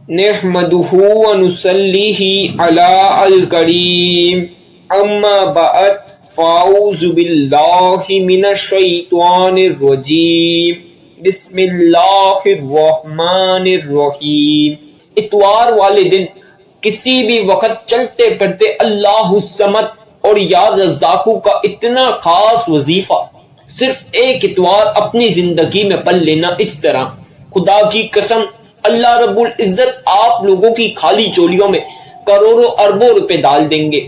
نحمدہ و نصلیہ علی الکریم اما بعد فاعوذ باللہ من الشیطان الرجیم بسم اللہ الرحمن الرحیم۔ اتوار والے دن کسی بھی وقت چلتے پھرتے اللہ الصمد اور یا رزاقو کا اتنا خاص وظیفہ صرف ایک اتوار اپنی زندگی میں پڑھ لینا، اس طرح خدا کی قسم اللہ رب العزت آپ لوگوں کی خالی چولیوں میں کروڑوں اربوں روپے ڈال دیں گے۔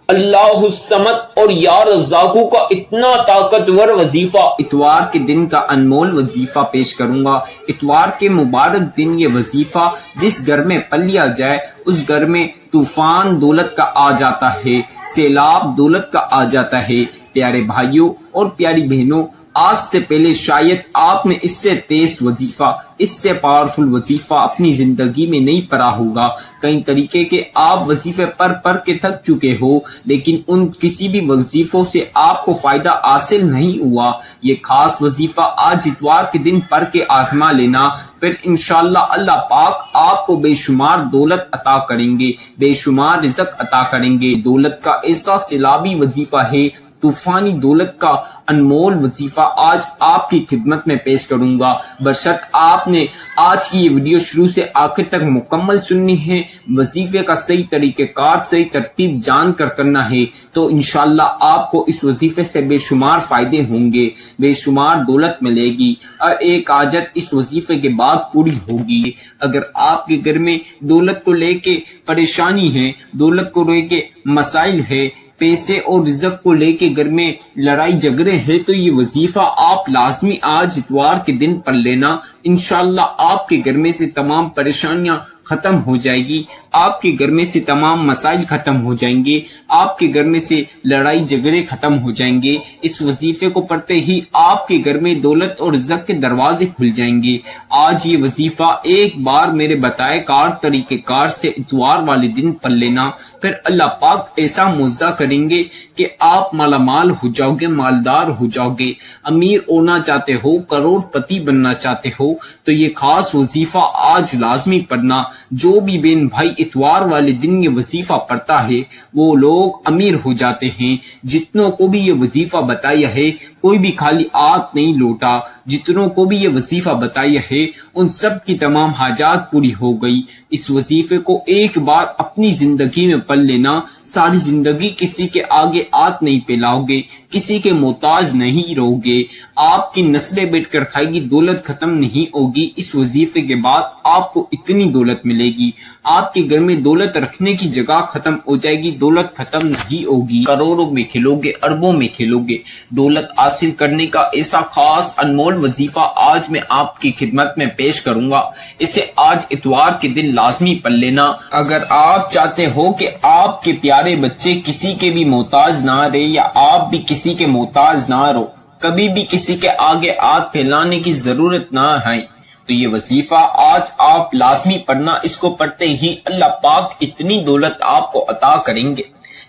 اللہ الصمد اور یا رزاقو کا اتنا طاقتور وظیفہ، اتوار کے دن کا انمول وظیفہ پیش کروں گا۔ اتوار کے مبارک دن یہ وظیفہ جس گھر میں پڑھ لیا جائے اس گھر میں طوفان دولت کا آ جاتا ہے، سیلاب دولت کا آ جاتا ہے۔ پیارے بھائیوں اور پیاری بہنوں، آج سے پہلے شاید آپ نے اس سے تیز وظیفہ، اس سے پاورفل وظیفہ اپنی زندگی میں نہیں پڑھا ہوگا۔ کئی طریقے کے آپ وظیفے پڑھ کے تھک چکے ہو، لیکن ان کسی بھی وظیفوں سے آپ کو فائدہ حاصل نہیں ہوا۔ یہ خاص وظیفہ آج اتوار کے دن پڑھ کے آزما لینا، پھر انشاءاللہ اللہ پاک آپ کو بے شمار دولت عطا کریں گے، بے شمار رزق عطا کریں گے۔ دولت کا ایسا سیلابی وظیفہ ہے، طوفانی دولت کا انمول وظیفہ آج آپ کی خدمت میں پیش کروں گا۔ برشت آپ نے آج کی یہ ویڈیو شروع سے آخر تک مکمل سننی ہے، وظیفے کا صحیح طریقہ کار، صحیح ترتیب جان کر کرنا ہے، تو انشاءاللہ آپ کو اس وظیفے سے بے شمار فائدے ہوں گے، بے شمار دولت ملے گی، اور ایک حاجت اس وظیفے کے بعد پوری ہوگی۔ اگر آپ کے گھر میں دولت کو لے کے پریشانی ہے، دولت کو لے کے مسائل ہے، پیسے اور رزق کو لے کے گھر میں لڑائی جھگڑے ہیں، تو یہ وظیفہ آپ لازمی آج اتوار کے دن پڑھ لینا۔ انشاءاللہ آپ کے گھر میں سے تمام پریشانیاں ختم ہو جائے گی، آپ کے گھر میں سے تمام مسائل ختم ہو جائیں گے، آپ کے گھر میں سے لڑائی جھگڑے ختم ہو جائیں گے۔ اس وظیفے کو پڑھتے ہی آپ کے گھر میں دولت اور رزق کے دروازے کھل جائیں گے۔ آج یہ وظیفہ ایک بار میرے بتائے کار طریقہ کار سے اتوار والے دن پڑھ لینا، پھر اللہ پاک ایسا معجزہ کریں گے کہ آپ مالا مال ہو جاؤ گے، مالدار ہو جاؤ گے۔ امیر ہونا چاہتے ہو، کروڑ پتی بننا چاہتے ہو، تو یہ خاص وظیفہ آج لازمی پڑھنا۔ جو بھی بہن بھائی اتوار والے دن یہ وظیفہ پڑھتا ہے وہ لوگ امیر ہو جاتے ہیں۔ جتنوں کو بھی یہ وظیفہ بتایا ہے کوئی بھی خالی ہاتھ نہیں لوٹا، جتنوں کو بھی یہ وظیفہ بتایا ہے ان سب کی تمام حاجات پوری ہو گئی۔ اس وظیفے کو ایک بار اپنی زندگی میں پڑھ لینا، ساری زندگی کسی کے آگے ہاتھ نہیں پھیلاؤ گے، کسی کے محتاج نہیں رہو گے، آپ کی نسلیں بیٹھ کر کھائے گی، دولت ختم نہیں ہوگی۔ اس وظیفے کے بعد آپ کو اتنی دولت ملے گی، آپ کے گھر میں دولت رکھنے کی جگہ ختم ہو جائے گی، دولت ختم نہیں ہوگی۔ کروڑوں میں کھیلو گے، اربوں میں کھیلو گے۔ دولت حاصل کرنے کا ایسا خاص انمول وظیفہ آج میں آپ کی خدمت میں پیش کروں گا، اسے آج اتوار کے دن لازمی پڑھ لینا۔ اگر آپ چاہتے ہو کہ آپ کے پیارے بچے کسی کے بھی محتاج نہ رہے، یا آپ بھی کسی کے محتاج نہ رہو، کبھی بھی کسی کے آگے ہاتھ پھیلانے کی ضرورت نہ ہے، تو یہ وظیفہ آج آپ لازمی پڑھنا۔ اس کو پڑھتے ہی اللہ پاک اتنی دولت آپ کو عطا کریں گے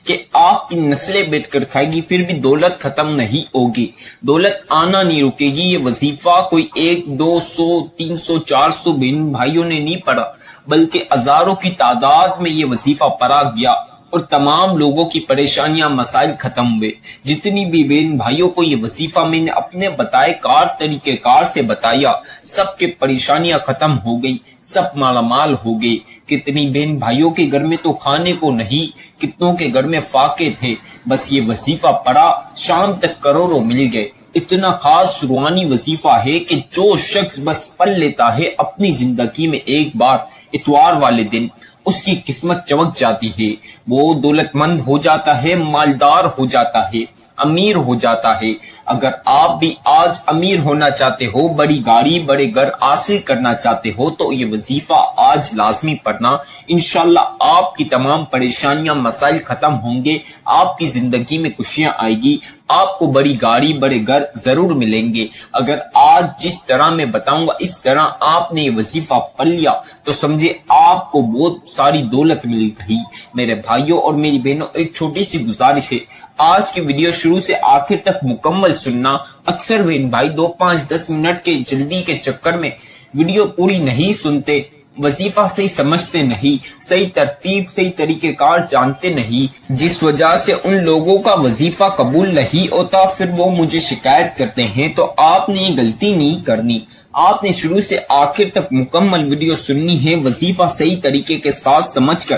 کہ آپ کی نسلیں بیٹھ کر کھائے گی، پھر بھی دولت ختم نہیں ہوگی، دولت آنا نہیں رکے گی۔ یہ وظیفہ کوئی 1 200 300 400 بہن بھائیوں نے نہیں پڑھا، بلکہ ہزاروں کی تعداد میں یہ وظیفہ پڑھا گیا، اور تمام لوگوں کی پریشانیاں مسائل ختم ہوئے۔ جتنی بھی بہن بھائیوں کو یہ وظیفہ میں نے اپنے بتائے کار طریقہ کار سے بتایا، سب کے پریشانیاں ختم ہو گئی، سب مالا مال ہو گئے۔ کتنی بہن بھائیوں کے گھر میں تو کھانے کو نہیں، کتنوں کے گھر میں فاقے تھے، بس یہ وظیفہ پڑھا شام تک کروڑوں مل گئے۔ اتنا خاص روحانی وظیفہ ہے کہ جو شخص بس پڑھ لیتا ہے اپنی زندگی میں ایک بار اتوار والے دن، اس کی قسمت چمک جاتی ہے، وہ دولت مند ہو جاتا ہے، مالدار ہو جاتا ہے، امیر ہو جاتا ہے۔ اگر آپ بھی آج امیر ہونا چاہتے ہو، بڑی گاڑی بڑے گھر حاصل کرنا چاہتے ہو، تو یہ وظیفہ آج لازمی پڑھنا۔ انشاءاللہ آپ کی تمام پریشانیاں مسائل ختم ہوں گے، آپ کی زندگی میں خوشیاں آئے گی، آپ کو بڑی گاڑی بڑے گھر ضرور ملیں گے۔ اگر آج جس طرح میں بتاؤں گا اس طرح آپ نے یہ وظیفہ پڑھ لیا تو سمجھے آپ کو بہت ساری دولت مل گئی۔ میرے بھائیوں اور میری بہنوں، ایک چھوٹی سی گزارش ہے، آج کی ویڈیو شروع سے آخر تک مکمل سننا۔ اکثر بہن بھائی 2 5 10 منٹ کے جلدی کے چکر میں ویڈیو پوری نہیں سنتے، وظیفہ صحیح سمجھتے نہیں، صحیح ترتیب صحیح طریقہ کار جانتے نہیں، جس وجہ سے ان لوگوں کا وظیفہ قبول نہیں ہوتا، پھر وہ مجھے شکایت کرتے ہیں۔ تو آپ نے یہ غلطی نہیں کرنی، آپ نے شروع سے آخر تک مکمل ویڈیو سننی ہے، وظیفہ صحیح طریقے کے ساتھ سمجھ کر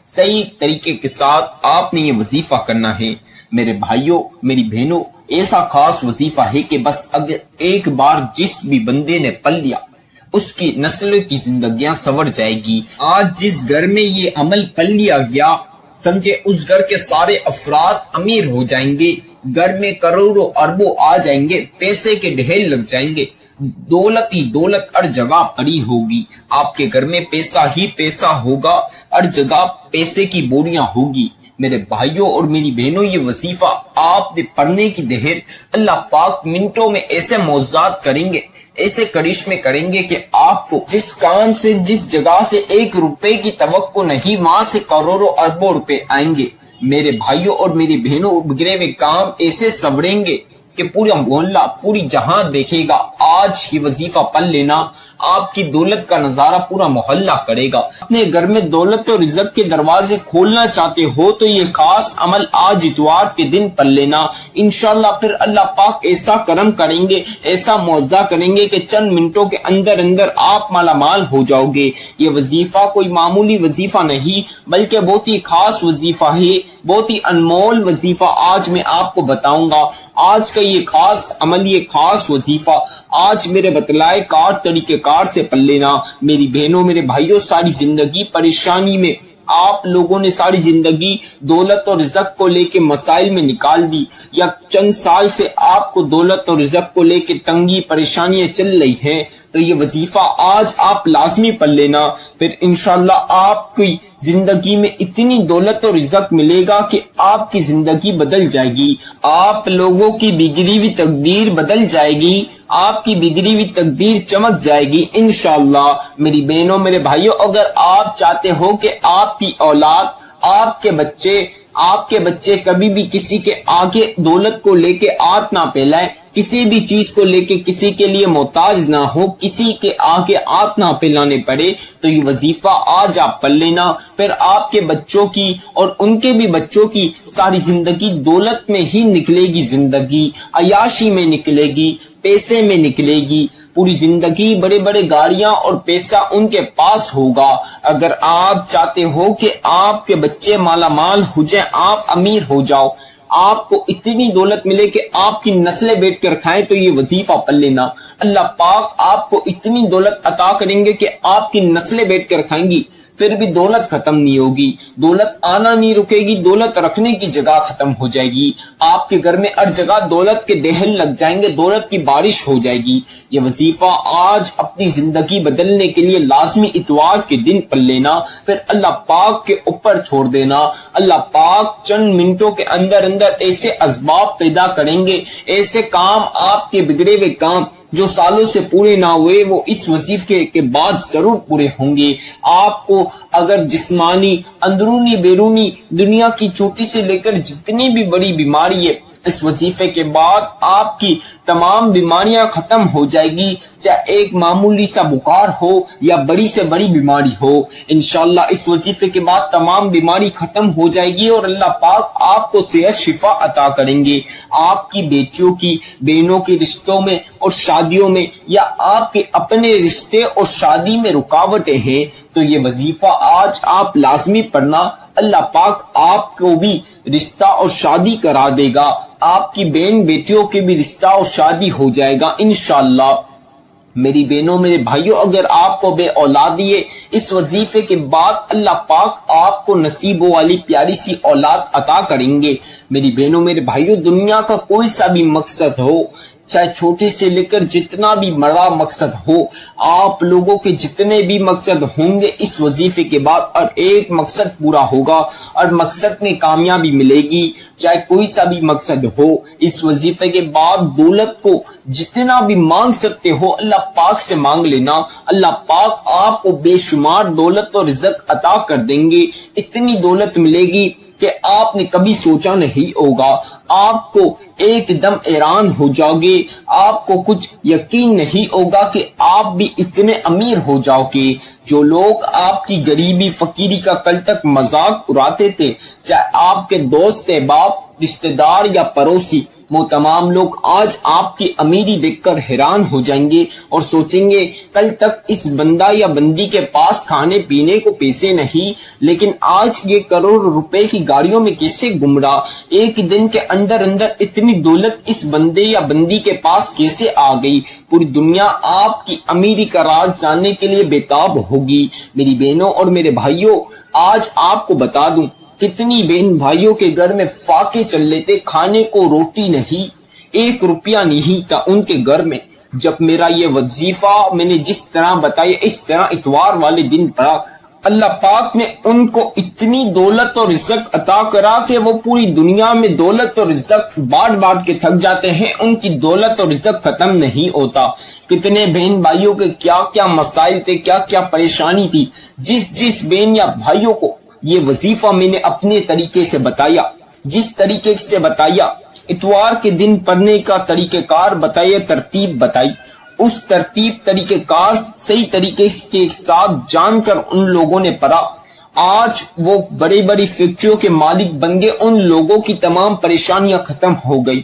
صحیح طریقے کے ساتھ آپ نے یہ وظیفہ کرنا ہے۔ میرے بھائیوں، میری بہنوں، ایسا خاص وظیفہ ہے کہ بس اگر ایک بار جس بھی بندے نے پڑھ لیا اس کی نسلوں کی زندگیاں سنور جائے گی۔ آج جس گھر میں یہ عمل پڑھ لیا گیا، سمجھے اس گھر کے سارے افراد امیر ہو جائیں گے، گھر میں کروڑوں اربوں آ جائیں گے، پیسے کے ڈھیر لگ جائیں گے، دولت ہی دولت ہر جگہ پڑی ہوگی، آپ کے گھر میں پیسہ ہی پیسہ ہوگا، ہر جگہ پیسے کی بوریاں ہوگی۔ میرے بھائیوں اور میری بہنوں، یہ وظیفہ آپ نے پڑھنے کی دہر اللہ پاک منٹوں میں ایسے معجزات کریں گے، ایسے کرشمے کریں گے کہ آپ کو جس کام سے جس جگہ سے 1 روپے کی توقع نہیں، وہاں سے کروڑوں اربوں روپے آئیں گے۔ میرے بھائیوں اور میری بہنوں، بگڑے ہوئے کام ایسے سنوریں گے کہ پورا محلہ پوری جہاں دیکھے گا۔ آج ہی وظیفہ پڑھ لینا، آپ کی دولت کا نظارہ پورا محلہ کرے گا۔ اپنے گھر میں دولت اور رزق کے دروازے کھولنا چاہتے ہو تو یہ خاص عمل آج اتوار کے دن پڑھ لینا، انشاءاللہ پھر اللہ پاک ایسا کرم کریں گے، ایسا معجزہ کریں گے کہ چند منٹوں کے اندر اندر آپ مالا مال ہو جاؤ گے۔ یہ وظیفہ کوئی معمولی وظیفہ نہیں بلکہ بہت ہی خاص وظیفہ ہے، بہت ہی انمول وظیفہ آج میں آپ کو بتاؤں گا۔ آج کا یہ خاص عمل، یہ خاص وظیفہ آج میرے بتلائے کار طریقہ کار سے پڑھ لینا۔ میری بہنوں، میرے بھائیوں، ساری زندگی پریشانی میں آپ لوگوں نے ساری زندگی دولت اور رزق کو لے کے مسائل میں نکال دی، یا چند سال سے آپ کو دولت اور رزق کو لے کے تنگی پریشانیاں چل رہی ہیں، تو یہ وظیفہ آج آپ لازمی پڑھ لینا، پھر انشاءاللہ آپ کی زندگی میں اتنی دولت اور رزق ملے گا کہ آپ کی زندگی بدل جائے گی، آپ لوگوں کی بگڑی ہوئی تقدیر بدل جائے گی، آپ کی بگڑی ہوئی تقدیر چمک جائے گی انشاءاللہ۔ میری بہنوں، میرے بھائیوں، اگر آپ چاہتے ہو کہ آپ کی اولاد، آپ کے بچے کبھی بھی کسی کے آگے دولت کو لے کے ہاتھ نہ پھیلائیں، کسی بھی چیز کو لے کے کسی کے لیے محتاج نہ ہو، کسی کے آگے ہاتھ نہ پھیلانے پڑے، تو یہ وظیفہ آج آپ پڑھ لینا، پھر آپ کے بچوں کی اور ان کے بھی بچوں کی ساری زندگی دولت میں ہی نکلے گی، زندگی عیاشی میں نکلے گی، پیسے میں نکلے گی، پوری زندگی بڑے بڑے گاڑیاں اور پیسہ ان کے پاس ہوگا۔ اگر آپ چاہتے ہو کہ آپ کے بچے مالا مال ہو جائیں، آپ امیر ہو جاؤ، آپ کو اتنی دولت ملے کہ آپ کی نسلیں بیٹھ کر کھائیں، تو یہ وظیفہ پڑھ لینا، اللہ پاک آپ کو اتنی دولت عطا کریں گے کہ آپ کی نسلیں بیٹھ کر کھائیں گی، پھر بھی دولت ختم نہیں ہوگی، دولت آنا نہیں رکے گی، دولت رکھنے کی جگہ ختم ہو جائے گی، آپ کے گھر میں ہر جگہ دولت کے ڈھیر لگ جائیں گے، دولت کی بارش ہو جائے گی۔ یہ وظیفہ آج اپنی زندگی بدلنے کے لیے لازمی اتوار کے دن پڑھ لینا، پھر اللہ پاک کے اوپر چھوڑ دینا، اللہ پاک چند منٹوں کے اندر اندر ایسے اسباب پیدا کریں گے، ایسے کام آپ کے بگڑے ہوئے کام جو سالوں سے پورے نہ ہوئے وہ اس وظیفے کے بعد ضرور پورے ہوں گے۔ آپ کو اگر جسمانی، اندرونی، بیرونی دنیا کی چھوٹی سے لے کر جتنی بھی بڑی بیماری ہے، اس وظیفے کے بعد آپ کی تمام بیماریاں ختم ہو جائے گی، چاہے ایک معمولی سا بخار ہو یا بڑی سے بڑی بیماری ہو، انشاءاللہ اس وظیفے کے بعد تمام بیماری ختم ہو جائے گی اور اللہ پاک آپ کو صحت شفا عطا کریں گے۔ آپ کی بیٹیوں کی، بہنوں کے رشتوں میں اور شادیوں میں، یا آپ کے اپنے رشتے اور شادی میں رکاوٹیں ہیں، تو یہ وظیفہ آج آپ لازمی پڑھنا، اللہ پاک آپ کو بھی رشتہ اور شادی کرا دے گا، آپ کی بہن بیٹیوں کے بھی رشتہ اور شادی ہو جائے گا انشاءاللہ۔ میری بہنوں، میرے بھائیوں، اگر آپ کو بے اولادی ہے، اس وظیفے کے بعد اللہ پاک آپ کو نصیبوں والی پیاری سی اولاد عطا کریں گے۔ میری بہنوں، میرے بھائیوں، دنیا کا کوئی سا بھی مقصد ہو، چاہے چھوٹے سے لے کر جتنا بھی بڑا مقصد ہو، آپ لوگوں کے جتنے بھی مقصد ہوں گے، اس وظیفے کے بعد اور ایک مقصد پورا ہوگا اور مقصد میں کامیابی ملے گی، چاہے کوئی سا بھی مقصد ہو۔ اس وظیفے کے بعد دولت کو جتنا بھی مانگ سکتے ہو اللہ پاک سے مانگ لینا، اللہ پاک آپ کو بے شمار دولت اور رزق عطا کر دیں گے، اتنی دولت ملے گی کہ آپ نے کبھی سوچا نہیں ہوگا، آپ کو ایک دم حیران ہو جاؤ گے، آپ کو کچھ یقین نہیں ہوگا کہ آپ بھی اتنے امیر ہو جاؤ گے۔ جو لوگ آپ کی غریبی فقیری کا کل تک مذاق اڑاتے تھے، چاہے آپ کے دوست باپ، رشتہ دار یا پڑوسی، وہ تمام لوگ آج آپ کی امیری دیکھ کر حیران ہو جائیں گے اور سوچیں گے کل تک اس بندہ یا بندی کے پاس کھانے پینے کو پیسے نہیں، لیکن آج یہ کروڑ روپے کی گاڑیوں میں کیسے گم رہا، ایک دن کے اندر اندر اتنی دولت اس بندے یا بندی کے پاس کیسے آ گئی۔ پوری دنیا آپ کی امیری کا راز جاننے کے لیے بےتاب ہوگی۔ میری بہنوں اور میرے بھائیوں، آج آپ کو بتا دوں، کتنی بہن بھائیوں کے گھر میں فاقے چل لیتے، کھانے کو روٹی نہیں، 1 روپیہ نہیں تھا ان کے گھر میں۔ جب میرا یہ وظیفہ میں نے جس طرح بتایا، اس طرح اتوار والے دن پڑا، اللہ پاک نے ان کو اتنی دولت اور رزق عطا کرا کہ وہ پوری دنیا میں دولت اور رزق بانٹ کے تھک جاتے ہیں، ان کی دولت اور رزق ختم نہیں ہوتا۔ کتنے بہن بھائیوں کے کیا کیا مسائل تھے، کیا کیا پریشانی تھی، جس بہن یا بھائیوں کو یہ وظیفہ میں نے اپنے طریقے سے بتایا، جس طریقے سے بتایا، اتوار کے دن پڑھنے کا طریقہ کار بتایا، ترتیب بتائی، اس ترتیب طریقہ کار صحیح طریقے کے ساتھ جان کر ان لوگوں نے پڑھا، آج وہ بڑی بڑی فیکٹریوں کے مالک بن گئے، ان لوگوں کی تمام پریشانیاں ختم ہو گئی۔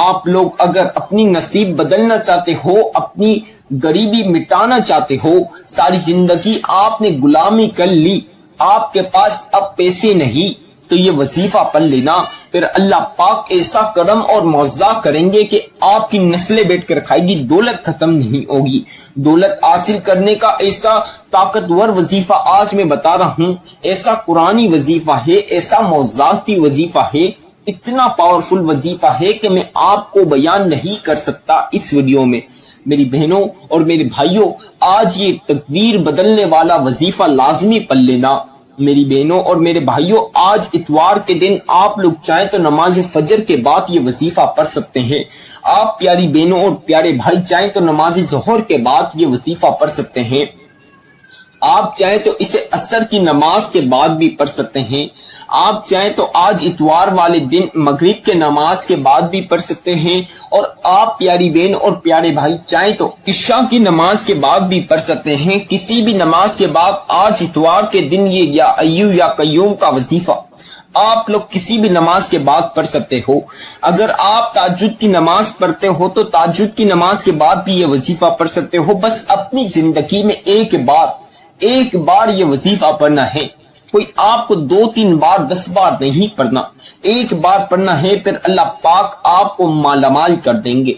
آپ لوگ اگر اپنی نصیب بدلنا چاہتے ہو، اپنی غریبی مٹانا چاہتے ہو، ساری زندگی آپ نے غلامی کر لی، آپ کے پاس اب پیسے نہیں، تو یہ وظیفہ پڑھ لینا، پھر اللہ پاک ایسا کرم اور معاوضہ کریں گے کہ آپ کی نسلیں بیٹھ کر کھائے گی، دولت ختم نہیں ہوگی۔ دولت حاصل کرنے کا ایسا طاقتور وظیفہ آج میں بتا رہا ہوں، ایسا قرآنی وظیفہ ہے، ایسا معاوضاتی وظیفہ ہے، اتنا پاورفل وظیفہ ہے کہ میں آپ کو بیان نہیں کر سکتا اس ویڈیو میں۔ میری بہنوں اور میرے بھائیوں، آج یہ تقدیر بدلنے والا وظیفہ لازمی پڑھ لینا۔ میری بہنوں اور میرے بھائیوں، آج اتوار کے دن آپ لوگ چاہیں تو نماز فجر کے بعد یہ وظیفہ پڑھ سکتے ہیں۔ آپ پیاری بہنوں اور پیارے بھائی چاہیں تو نماز ظہر کے بعد یہ وظیفہ پڑھ سکتے ہیں۔ آپ چاہیں تو اسے عصر کی نماز کے بعد بھی پڑھ سکتے ہیں۔ آپ چاہیں تو آج اتوار والے دن مغرب کے نماز کے بعد بھی پڑھ سکتے ہیں، اور آپ پیاری بہن اور پیارے بھائی چاہیں تو عشاء کی نماز کے بعد بھی پڑھ سکتے ہیں۔ کسی بھی نماز کے بعد آج اتوار کے دن یہ یا ایو یا قیوم کا وظیفہ آپ لوگ کسی بھی نماز کے بعد پڑھ سکتے ہو۔ اگر آپ تہجد کی نماز پڑھتے ہو تو تہجد کی نماز کے بعد بھی یہ وظیفہ پڑھ سکتے ہو۔ بس اپنی زندگی میں ایک بار یہ وظیفہ پڑھنا ہے، کوئی آپ کو 2-3 بار 10 بار نہیں پڑھنا، ایک بار پڑھنا ہے، پھر اللہ پاک آپ کو مالا مال کر دیں گے۔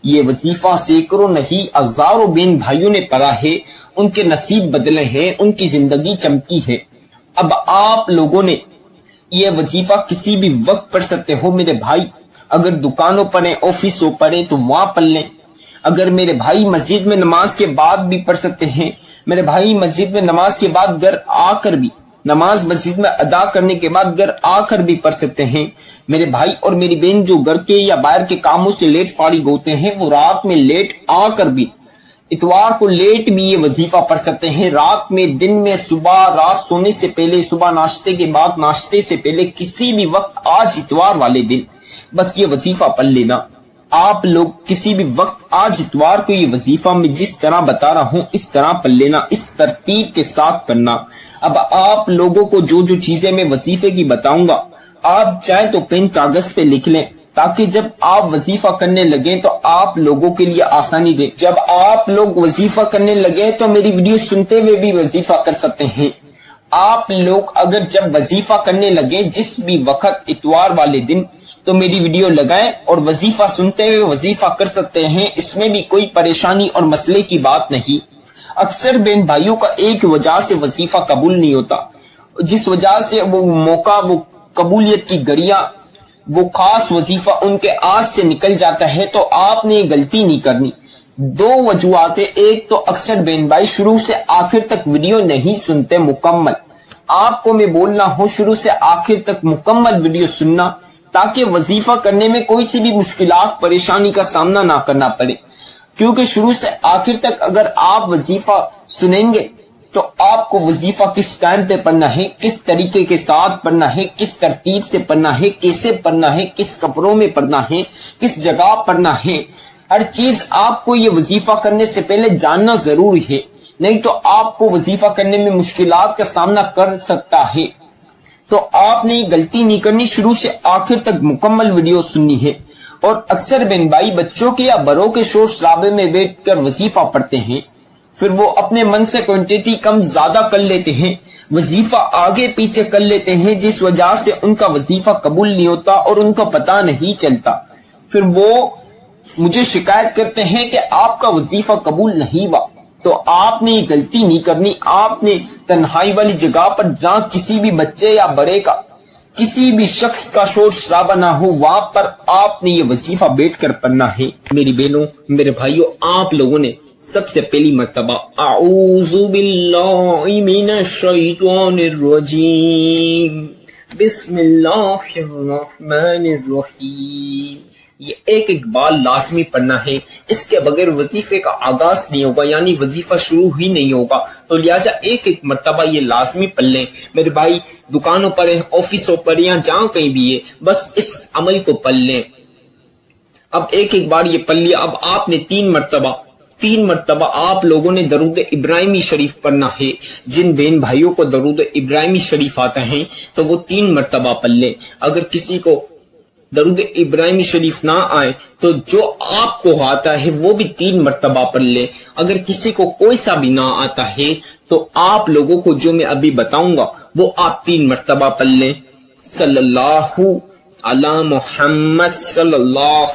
یہ وظیفہ سینکڑوں نہیں ہزاروں بہن بھائیوں نے پڑھا ہے، ان کے نصیب بدلے ہیں، ان کی زندگی چمکی ہے۔ اب آپ لوگوں نے یہ وظیفہ کسی بھی وقت پڑھ سکتے ہو میرے بھائی، اگر دکانوں پر ہیں، آفسوں پر ہیں تو وہاں پڑھ لیں۔ اگر میرے بھائی مسجد میں نماز کے بعد بھی پڑھ سکتے ہیں، میرے بھائی مسجد میں نماز کے بعد گھر آ کر بھی، نماز مسجد میں ادا کرنے کے بعد گھر آ کر بھی پڑھ سکتے ہیں۔ میرے بھائی اور میری بہن جو گھر کے یا باہر کے کاموں سے لیٹ فارغ ہوتے ہیں، وہ رات میں لیٹ آ کر بھی، اتوار کو لیٹ بھی یہ وظیفہ پڑھ سکتے ہیں، رات میں، دن میں، صبح، رات سونے سے پہلے، صبح ناشتے کے بعد، ناشتے سے پہلے، کسی بھی وقت آج اتوار والے دن بس یہ وظیفہ پڑھ لینا۔ آپ لوگ کسی بھی وقت آج اتوار کو یہ وظیفہ میں جس طرح بتا رہا ہوں اس طرح پڑھ لینا، اس ترتیب کے ساتھ پڑھنا۔ اب آپ لوگوں کو جو چیزیں میں وظیفے کی بتاؤں گا، آپ چاہیں تو پین کاغذ پہ لکھ لیں، تاکہ جب آپ وظیفہ کرنے لگیں تو آپ لوگوں کے لیے آسانی رہے۔ جب آپ لوگ وظیفہ کرنے لگے تو میری ویڈیو سنتے ہوئے بھی وظیفہ کر سکتے ہیں۔ آپ لوگ اگر جب وظیفہ کرنے لگے جس بھی وقت اتوار والے دن، تو میری ویڈیو لگائیں اور وظیفہ سنتے ہوئے وظیفہ کر سکتے ہیں، اس میں بھی کوئی پریشانی اور مسئلے کی بات نہیں۔ اکثر بہن بھائیوں کا ایک وجہ سے وظیفہ قبول نہیں ہوتا، جس وجہ سے وہ موقع، وہ قبولیت کی گھڑیاں، وہ خاص وظیفہ ان کے ہاتھ سے نکل جاتا ہے، تو آپ نے یہ غلطی نہیں کرنی۔ 2 وجوہات ہیں، ایک تو اکثر بہن بھائی شروع سے آخر تک ویڈیو نہیں سنتے مکمل۔ آپ کو میں بولنا ہوں شروع سے آخر تک مکمل ویڈیو سننا، تاکہ وظیفہ کرنے میں کوئی سی بھی مشکلات، پریشانی کا سامنا نہ کرنا پڑے، کیونکہ شروع سے آخر تک اگر آپ وظیفہ سنیں گے تو آپ کو وظیفہ کس ٹائم پہ پڑھنا ہے، کس طریقے کے ساتھ پڑھنا ہے، کس ترتیب سے پڑھنا ہے، کیسے پڑھنا ہے، کس کپڑوں میں پڑھنا ہے، کس جگہ پڑھنا ہے، ہر چیز آپ کو یہ وظیفہ کرنے سے پہلے جاننا ضروری ہے، نہیں تو آپ کو وظیفہ کرنے میں مشکلات کا سامنا کر سکتا ہے۔ تو آپ نے یہ غلطی نہیں کرنی، شروع سے آخر تک مکمل ویڈیو سننی ہے۔ اور اکثر بہن بھائی بچوں کے یا بڑوں کے شور شرابے میں بیٹھ کر وظیفہ پڑھتے ہیں، پھر وہ اپنے من سے کوانٹٹی کم زیادہ کر لیتے ہیں، وظیفہ آگے پیچھے کر لیتے ہیں، جس وجہ سے ان کا وظیفہ قبول نہیں ہوتا اور ان کو پتہ نہیں چلتا۔ پھر وہ مجھے شکایت کرتے ہیں کہ آپ کا وظیفہ قبول نہیں ہوا۔ تو آپ نے یہ غلطی نہیں کرنی، آپ نے تنہائی والی جگہ پر جہاں کسی بھی بچے یا بڑے کا، کسی بھی شخص کا شور شرابہ نہ ہو، وہاں پر آپ نے یہ وظیفہ بیٹھ کر پڑھنا ہے۔ میری بہنوں، میرے بھائیوں، آپ لوگوں نے سب سے پہلی مرتبہ اعوذ باللہ من الشیطان الرجیم بسم اللہ الرحمن الرحیم، یہ ایک بار لازمی پڑھنا ہے، اس کے بغیر وظیفے کا آغاز نہیں ہوگا، یعنی وظیفہ شروع ہی نہیں ہوگا۔ تو لہٰذا ایک مرتبہ یہ لازمی پڑھ لیں میرے بھائی، دکانوں پر ہیں، آفسوں پر یا جہاں کہیں بھی ہے، بس اس عمل کو پڑھ لیں۔ اب ایک بار یہ پڑھ لیا، اب آپ نے تین مرتبہ آپ لوگوں نے درود ابراہیمی شریف پڑھنا ہے۔ جن بہن بھائیوں کو درود ابراہیمی شریف آتا ہے تو وہ 3 مرتبہ پڑھ لیں۔ اگر کسی کو درود ابراہیمی شریف نہ آئے تو جو آپ کو آتا ہے وہ بھی 3 مرتبہ پڑھ لیں۔ اگر کسی کو کوئی سا بھی نہ آتا ہے تو آپ لوگوں کو جو میں ابھی بتاؤں گا وہ آپ 3 مرتبہ پڑھ لیں۔ صلی اللہ علی محمد صلی اللہ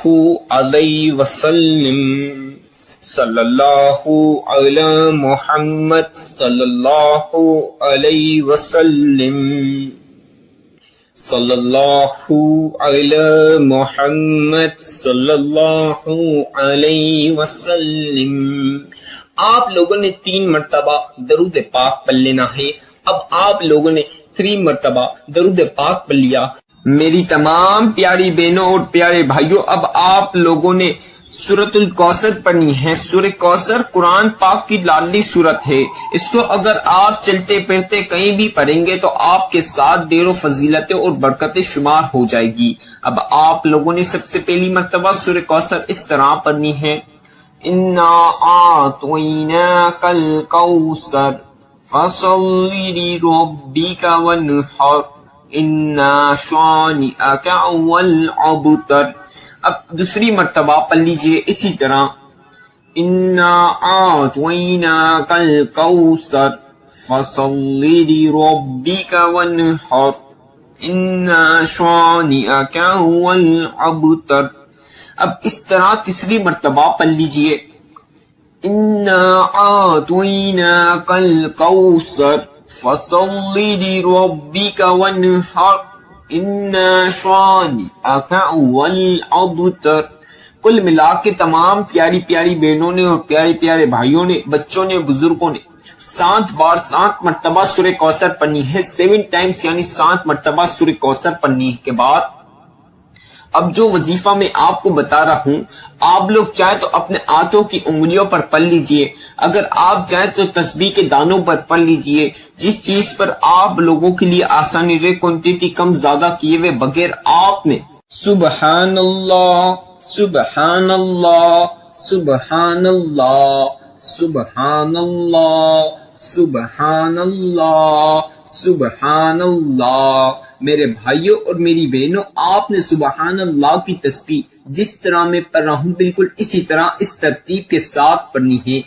علیہ وسلم، صلی اللہ علی محمد صلی اللہ علیہ وسلم، صلی اللہ علی محمد صلی اللہ علیہ وسلم۔ آپ لوگوں نے 3 مرتبہ درود پاک پڑھ لینا ہے۔ اب آپ لوگوں نے 3 مرتبہ درود پاک پڑھ لیا۔ میری تمام پیاری بہنوں اور پیارے بھائیوں، اب آپ لوگوں نے سورۃ الکوثر پڑھنی ہے۔ سورہ کوثر قرآن پاک کی لاڈلی سورت ہے۔ اس کو اگر آپ چلتے پھرتے کہیں بھی پڑھیں گے تو آپ کے ساتھ ڈھیر و فضیلتیں اور برکتیں شمار ہو جائے گی۔ اب آپ لوگوں نے سب سے پہلی مرتبہ سورہ کوثر اس طرح پڑھنی ہے، اِنَّا أَعْطَيْنَاكَ الْكَوْثَرَ فَصَلِّ لِرَبِّكَ وَانْحَرْ إِنَّ شَانِئَكَ هُوَ الْأَبْتَرُ۔ اب دوسری مرتبہ پڑھ لیجئے اسی طرح، اِنَّا أَعْطَيْنَاكَ الْكَوْثَرَ فَصَلِّ لِرَبِّكَ وَانْحَرْ إِنَّ شَانِئَكَ هُوَ الْأَبْتَرُ۔ اب اس طرح تیسری مرتبہ پڑھ لیجئے، اِنَّا أَعْطَيْنَاكَ الْكَوْثَرَ فَصَلِّ لِرَبِّكَ وَانْحَرْ إِنَّ شَانِئَكَ هُوَ الْأَبْتَرُ۔ کل ملا کے تمام پیاری پیاری بہنوں نے اور پیارے پیارے بھائیوں نے، بچوں نے، بزرگوں نے 7 مرتبہ سورہ کوثر پڑھنی ہے۔ 7 ٹائمز یعنی 7 مرتبہ سورہ کوثر پڑھنی کے بعد اب جو وظیفہ میں آپ کو بتا رہا ہوں، آپ لوگ چاہے تو اپنے ہاتھوں کی انگلیوں پر پڑھ لیجئے، اگر آپ چاہے تو تسبیح کے دانوں پر پڑھ لیجئے، جس چیز پر آپ لوگوں کے لیے آسانی رہے، کوانٹٹی کم زیادہ کیے ہوئے بغیر آپ نے سبحان اللہ سبحان اللہ سبحان اللہ سبحان اللہ سبحان اللہ سبحان اللہ۔ میرے بھائیوں اور میری بہنوں، آپ نے سبحان اللہ کی تسبیح جس طرح میں پڑھ رہا ہوں بالکل اسی طرح اس ترتیب کے ساتھ پڑھنی ہے،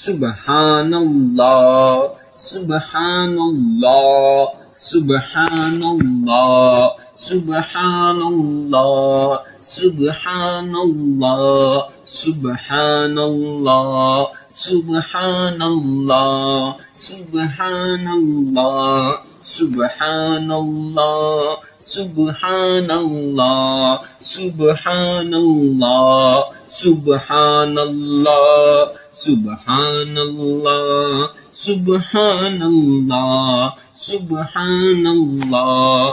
سبحان اللہ سبحان اللہ سبحان اللہ سبحان اللہ سبحان اللہ سبحان اللہ سبحان اللہ سبحان اللہ سبحان اللہ سبحان اللہ سبحان اللہ سبحان اللہ سبحان اللہ سبحان اللہ سبحان اللہ